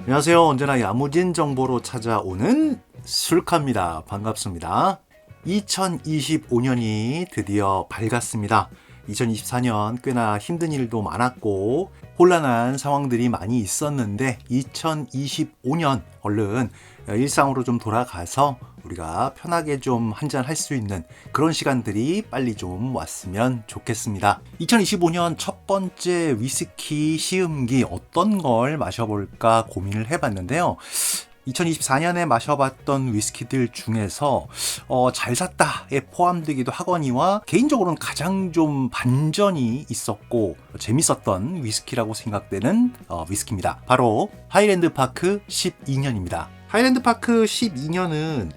안녕하세요. 언제나 야무진 정보로 찾아오는 술카입니다. 반갑습니다. 2025년이 드디어 밝았습니다. 2024년 꽤나 힘든 일도 많았고 혼란한 상황들이 많이 있었는데 2025년 얼른 일상으로 좀 돌아가서 우리가 편하게 좀 한잔 할 수 있는 그런 시간들이 빨리 좀 왔으면 좋겠습니다. 2025년 첫 번째 위스키 시음기 어떤 걸 마셔볼까 고민을 해봤는데요. 2024년에 마셔봤던 위스키들 중에서 잘 샀다에 포함되기도 하거니와 개인적으로는 가장 좀 반전이 있었고 재밌었던 위스키라고 생각되는 위스키입니다. 바로 하이랜드 파크 12년입니다. 하이랜드 파크 12년은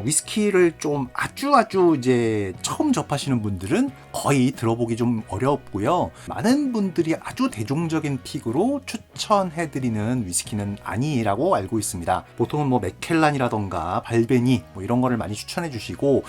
위스키를 좀 아주 이제 처음 접하시는 분들은 거의 들어보기 좀 어렵고요. 많은 분들이 아주 대중적인 픽으로 추천해드리는 위스키는 아니라고 알고 있습니다. 보통은 뭐 맥켈란이라던가 발베니 뭐 이런 거를 많이 추천해 주시고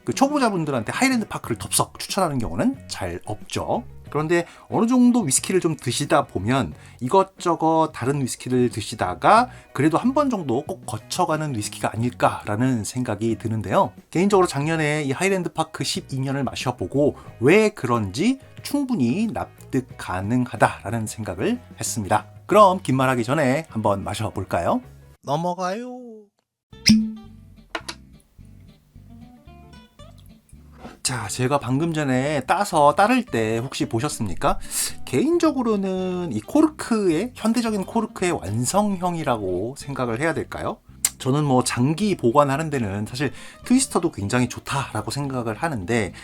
그 초보자분들한테 하이랜드 파크를 덥석 추천하는 경우는 잘 없죠. 그런데 어느 정도 위스키를 좀 드시다 보면 이것저것 다른 위스키를 드시다가 그래도 한 번 정도 꼭 거쳐가는 위스키가 아닐까라는 생각이 드는데요. 개인적으로 작년에 이 하이랜드 파크 12년을 마셔보고 왜 그런지 충분히 납득 가능하다라는 생각을 했습니다. 그럼 긴 말하기 전에 한번 마셔볼까요? 넘어가요. 자, 제가 방금 전에 따서 따를 때 혹시 보셨습니까? 개인적으로는 이 코르크의 현대적인 코르크의 완성형이라고 생각을 해야 될까요? 저는 뭐 장기 보관하는 데는 사실 트위스터도 굉장히 좋다라고 생각을 하는데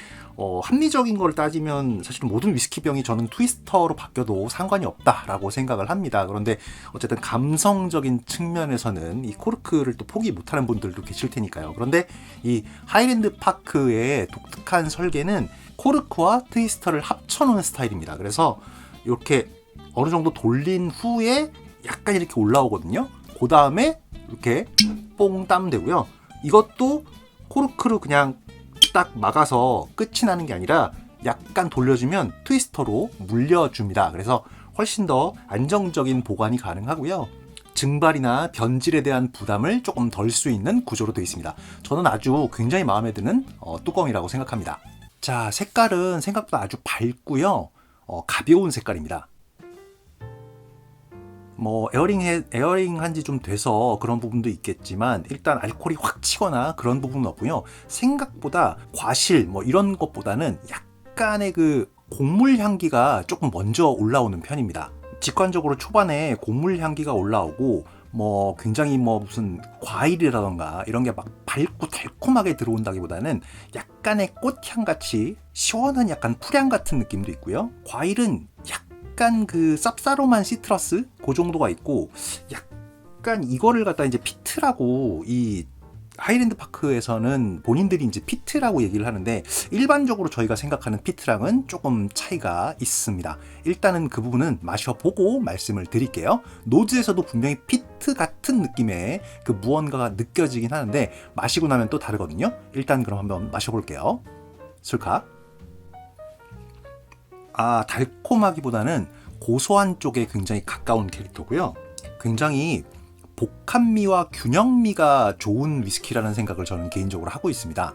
합리적인 걸 따지면 사실 모든 위스키병이 저는 트위스터로 바뀌어도 상관이 없다라고 생각을 합니다. 그런데 어쨌든 감성적인 측면에서는 이 코르크를 또 포기 못하는 분들도 계실 테니까요. 그런데 이 하이랜드 파크의 독특한 설계는 코르크와 트위스터를 합쳐놓은 스타일입니다. 그래서 이렇게 어느 정도 돌린 후에 약간 이렇게 올라오거든요. 그 다음에 이렇게 뽕땀 되고요. 이것도 코르크로 그냥 딱 막아서 끝이 나는 게 아니라 약간 돌려주면 트위스터로 물려줍니다. 그래서 훨씬 더 안정적인 보관이 가능하고요. 증발이나 변질에 대한 부담을 조금 덜 수 있는 구조로 되어 있습니다. 저는 아주 굉장히 마음에 드는 뚜껑이라고 생각합니다. 자, 색깔은 생각보다 아주 밝고요. 가벼운 색깔입니다. 뭐 에어링 한지 좀 돼서 그런 부분도 있겠지만 일단 알코올이 확 치거나 그런 부분은 없고요. 생각보다 과실 뭐 이런 것보다는 약간의 그 곡물 향기가 조금 먼저 올라오는 편입니다. 직관적으로 초반에 곡물 향기가 올라오고 뭐 굉장히 뭐 무슨 과일이라던가 이런 게 막 밝고 달콤하게 들어온다기보다는 약간의 꽃향 같이 시원한 약간 풀향 같은 느낌도 있고요. 과일은 약간 그 쌉싸름한 시트러스 그 정도가 있고 약간 이거를 갖다 이제 피트라고 이 하이랜드 파크에서는 본인들이 이제 피트라고 얘기를 하는데 일반적으로 저희가 생각하는 피트랑은 조금 차이가 있습니다. 일단은 그 부분은 마셔보고 말씀을 드릴게요. 노즈에서도 분명히 피트 같은 느낌의 그 무언가가 느껴지긴 하는데 마시고 나면 또 다르거든요. 일단 그럼 한번 마셔볼게요. 술카. 달콤하기보다는 고소한 쪽에 굉장히 가까운 캐릭터고요. 굉장히 복합미와 균형미가 좋은 위스키라는 생각을 저는 개인적으로 하고 있습니다.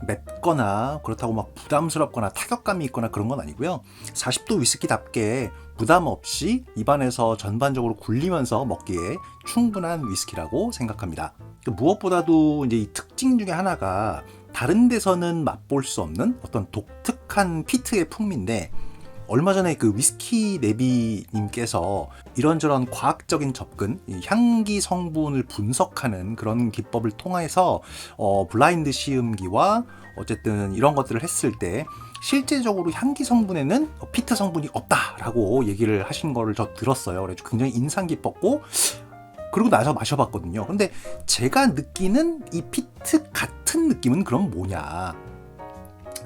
맵거나 그렇다고 막 부담스럽거나 타격감이 있거나 그런 건 아니고요. 40도 위스키답게 부담 없이 입안에서 전반적으로 굴리면서 먹기에 충분한 위스키라고 생각합니다. 무엇보다도 이제 이 특징 중에 하나가 다른 데서는 맛볼 수 없는 어떤 독특한 피트의 풍미인데 얼마 전에 그 위스키 네비님께서 이런저런 과학적인 접근, 향기 성분을 분석하는 그런 기법을 통해서 블라인드 시음기와 어쨌든 이런 것들을 했을 때 실제적으로 향기 성분에는 피트 성분이 없다라고 얘기를 하신 거를 저 들었어요. 그래서 굉장히 인상 깊었고 그리고 나서 마셔봤거든요. 근데 제가 느끼는 이 피트 같은 느낌은 그럼 뭐냐?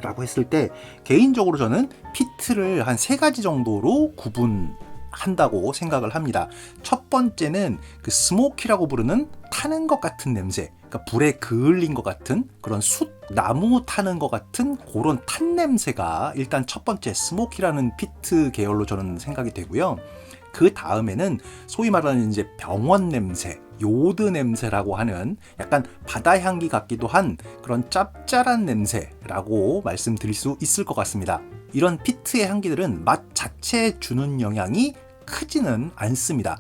라고 했을 때 개인적으로 저는 피트를 한 3가지 정도로 구분한다고 생각을 합니다. 첫 번째는 그 스모키라고 부르는 타는 것 같은 냄새, 그러니까 불에 그을린 것 같은 그런 숯, 나무 타는 것 같은 그런 탄 냄새가 일단 첫 번째 스모키라는 피트 계열로 저는 생각이 되고요. 그 다음에는 소위 말하는 이제 병원 냄새, 요드 냄새라고 하는 약간 바다 향기 같기도 한 그런 짭짤한 냄새라고 말씀드릴 수 있을 것 같습니다. 이런 피트의 향기들은 맛 자체에 주는 영향이 크지는 않습니다.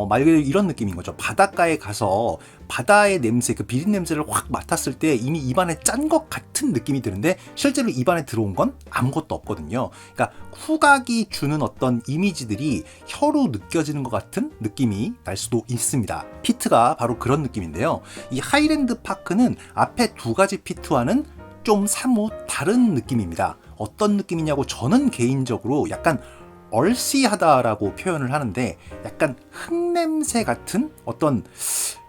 말 그대로 이런 느낌인 거죠. 바닷가에 가서 바다의 냄새, 그 비린 냄새를 확 맡았을 때 이미 입안에 짠 것 같은 느낌이 드는데 실제로 입안에 들어온 건 아무것도 없거든요. 그러니까 후각이 주는 어떤 이미지들이 혀로 느껴지는 것 같은 느낌이 날 수도 있습니다. 피트가 바로 그런 느낌인데요. 이 하이랜드 파크는 앞에 두 가지 피트와는 좀 사뭇 다른 느낌입니다. 어떤 느낌이냐고 저는 개인적으로 약간 얼씨하다라고 표현을 하는데 약간 흙냄새 같은 어떤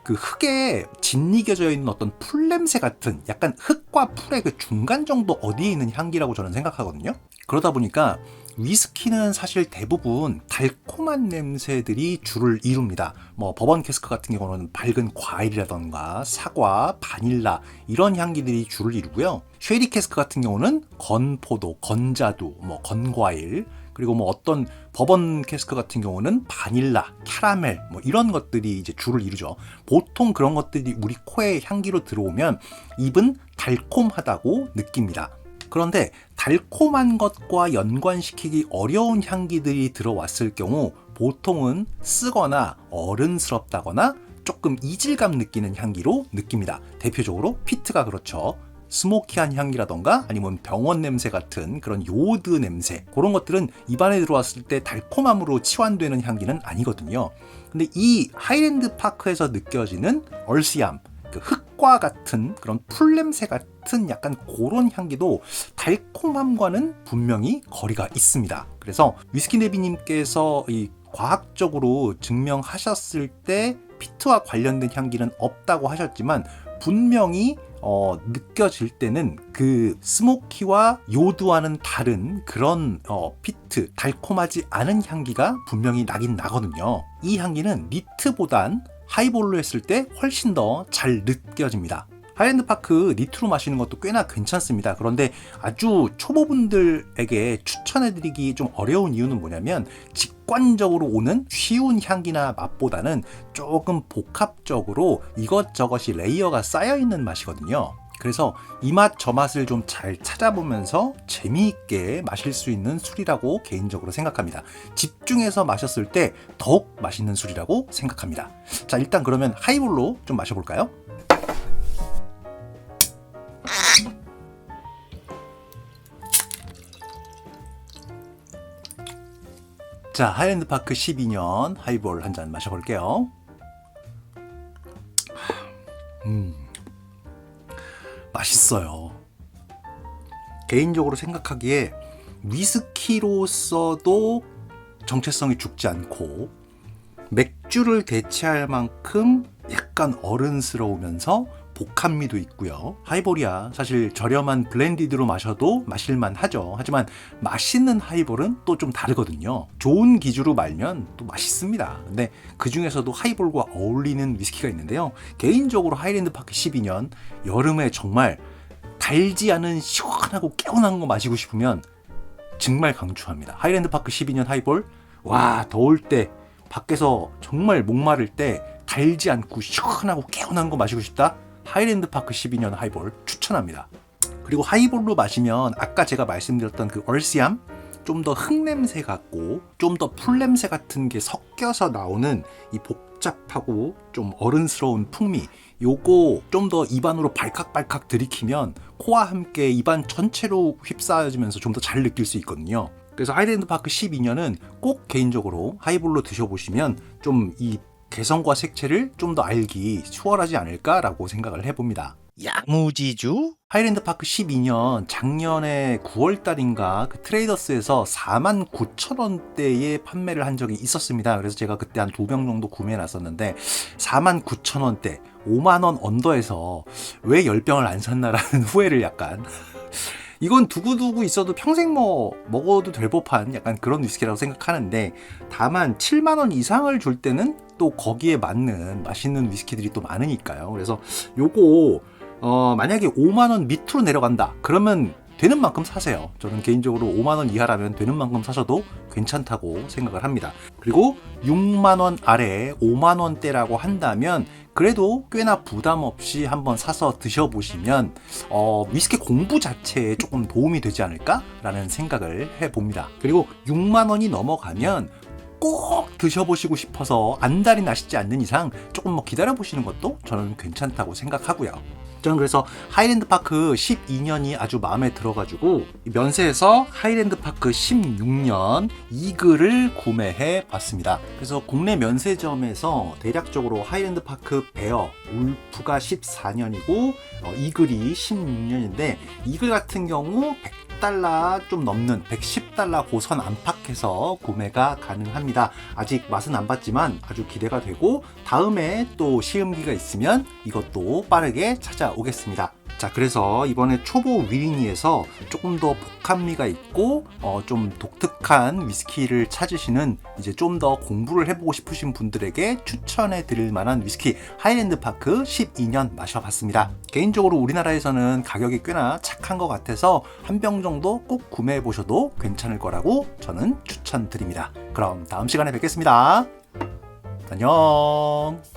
그 흙에 짓이겨져 있는 어떤 풀냄새 같은 약간 흙과 풀의 그 중간 정도 어디에 있는 향기라고 저는 생각하거든요. 그러다 보니까 위스키는 사실 대부분 달콤한 냄새들이 주를 이룹니다. 뭐 버번 캐스크 같은 경우는 밝은 과일이라던가 사과, 바닐라 이런 향기들이 주를 이루고요. 쉐이리 캐스크 같은 경우는 건포도, 건자두, 뭐 건과일 그리고 뭐 어떤 버번 캐스크 같은 경우는 바닐라, 캐러멜 뭐 이런 것들이 이제 주를 이루죠. 보통 그런 것들이 우리 코에 향기로 들어오면 입은 달콤하다고 느낍니다. 그런데 달콤한 것과 연관시키기 어려운 향기들이 들어왔을 경우 보통은 쓰거나 어른스럽다거나 조금 이질감 느끼는 향기로 느낍니다. 대표적으로 피트가 그렇죠. 스모키한 향기라던가 아니면 병원 냄새 같은 그런 요드 냄새 그런 것들은 입안에 들어왔을 때 달콤함으로 치환되는 향기는 아니거든요. 근데 이 하이랜드 파크에서 느껴지는 얼씨함, 그 흙과 같은 그런 풀 냄새 같은 약간 그런 향기도 달콤함과는 분명히 거리가 있습니다. 그래서 위스키 네비님께서 이 과학적으로 증명하셨을 때 피트와 관련된 향기는 없다고 하셨지만 분명히 느껴질 때는 그 스모키와 요드와는 다른 그런 피트, 달콤하지 않은 향기가 분명히 나긴 나거든요. 이 향기는 니트보단 하이볼로 했을 때 훨씬 더 잘 느껴집니다. 하이랜드 파크 니트로 마시는 것도 꽤나 괜찮습니다. 그런데 아주 초보분들에게 추천해드리기 좀 어려운 이유는 뭐냐면 직관적으로 오는 쉬운 향기나 맛보다는 조금 복합적으로 이것저것이 레이어가 쌓여있는 맛이거든요. 그래서 이 맛 저 맛을 좀 잘 찾아보면서 재미있게 마실 수 있는 술이라고 개인적으로 생각합니다. 집중해서 마셨을 때 더욱 맛있는 술이라고 생각합니다. 자, 일단 그러면 하이볼로 좀 마셔볼까요? 자, 하이랜드 파크 12년 하이볼 한 잔 마셔볼게요. 맛있어요. 개인적으로 생각하기에 위스키로서도 정체성이 죽지 않고 맥주를 대체할 만큼 약간 어른스러우면서 복합미도 있고요. 하이볼이야 사실 저렴한 블렌디드로 마셔도 마실만 하죠. 하지만 맛있는 하이볼은 또 좀 다르거든요. 좋은 기주로 말면 또 맛있습니다. 근데 그 중에서도 하이볼과 어울리는 위스키가 있는데요. 개인적으로 하이랜드 파크 12년 여름에 정말 달지 않은 시원하고 개운한 거 마시고 싶으면 정말 강추합니다. 하이랜드 파크 12년 하이볼, 와 더울 때 밖에서 정말 목마를 때 달지 않고 시원하고 개운한 거 마시고 싶다? 하이랜드 파크 12년 하이볼 추천합니다. 그리고 하이볼로 마시면 아까 제가 말씀드렸던 그 얼씨함, 좀 더 흙냄새 같고 좀 더 풀냄새 같은 게 섞여서 나오는 이 복잡하고 좀 어른스러운 풍미, 요거 좀 더 입안으로 발칵발칵 들이키면 코와 함께 입안 전체로 휩싸여지면서 좀 더 잘 느낄 수 있거든요. 그래서 하이랜드 파크 12년은 꼭 개인적으로 하이볼로 드셔보시면 좀 이 개성과 색채를 좀 더 알기 수월하지 않을까라고 생각을 해봅니다. 야무지주? 하이랜드 파크 12년 작년에 9월달인가 그 트레이더스에서 49,000원대에 판매를 한 적이 있었습니다. 그래서 제가 그때 한 2병 정도 구매해 놨었는데 49,000원대 5만원 언더에서 왜 10병을 안 샀나라는 후회를 약간 이건 두고두고 있어도 평생 먹어도 될 법한 약간 그런 위스키라고 생각하는데 다만 7만원 이상을 줄 때는 또 거기에 맞는 맛있는 위스키들이 또 많으니까요. 그래서 요거 만약에 5만원 밑으로 내려간다 그러면 되는 만큼 사세요. 저는 개인적으로 5만 원 이하라면 되는 만큼 사셔도 괜찮다고 생각을 합니다. 그리고 6만 원 아래 5만 원대라고 한다면 그래도 꽤나 부담 없이 한번 사서 드셔보시면 위스키 공부 자체에 조금 도움이 되지 않을까라는 생각을 해봅니다. 그리고 6만 원이 넘어가면 꼭 드셔보시고 싶어서 안달이 나시지 않는 이상 조금 기다려보시는 것도 저는 괜찮다고 생각하고요. 저는 그래서 하이랜드파크 12년이 아주 마음에 들어가지고 면세에서 하이랜드파크 16년 이글을 구매해 봤습니다. 그래서 국내 면세점에서 대략적으로 하이랜드파크 베어 울프가 14년이고 이글이 16년인데 이글 같은 경우 $100 좀 넘는 $110 고선 안팎에서 구매가 가능합니다. 아직 맛은 안 봤지만 아주 기대가 되고 다음에 또 시음기가 있으면 이것도 빠르게 찾아오겠습니다. 자, 그래서 이번에 초보 위린이에서 조금 더 복합미가 있고 좀 독특한 위스키를 찾으시는 이제 좀 더 공부를 해보고 싶으신 분들에게 추천해 드릴 만한 위스키 하이랜드파크 12년 마셔봤습니다. 개인적으로 우리나라에서는 가격이 꽤나 착한 것 같아서 한 병 정도 꼭 구매해 보셔도 괜찮을 거라고 저는 추천드립니다. 그럼 다음 시간에 뵙겠습니다. 안녕.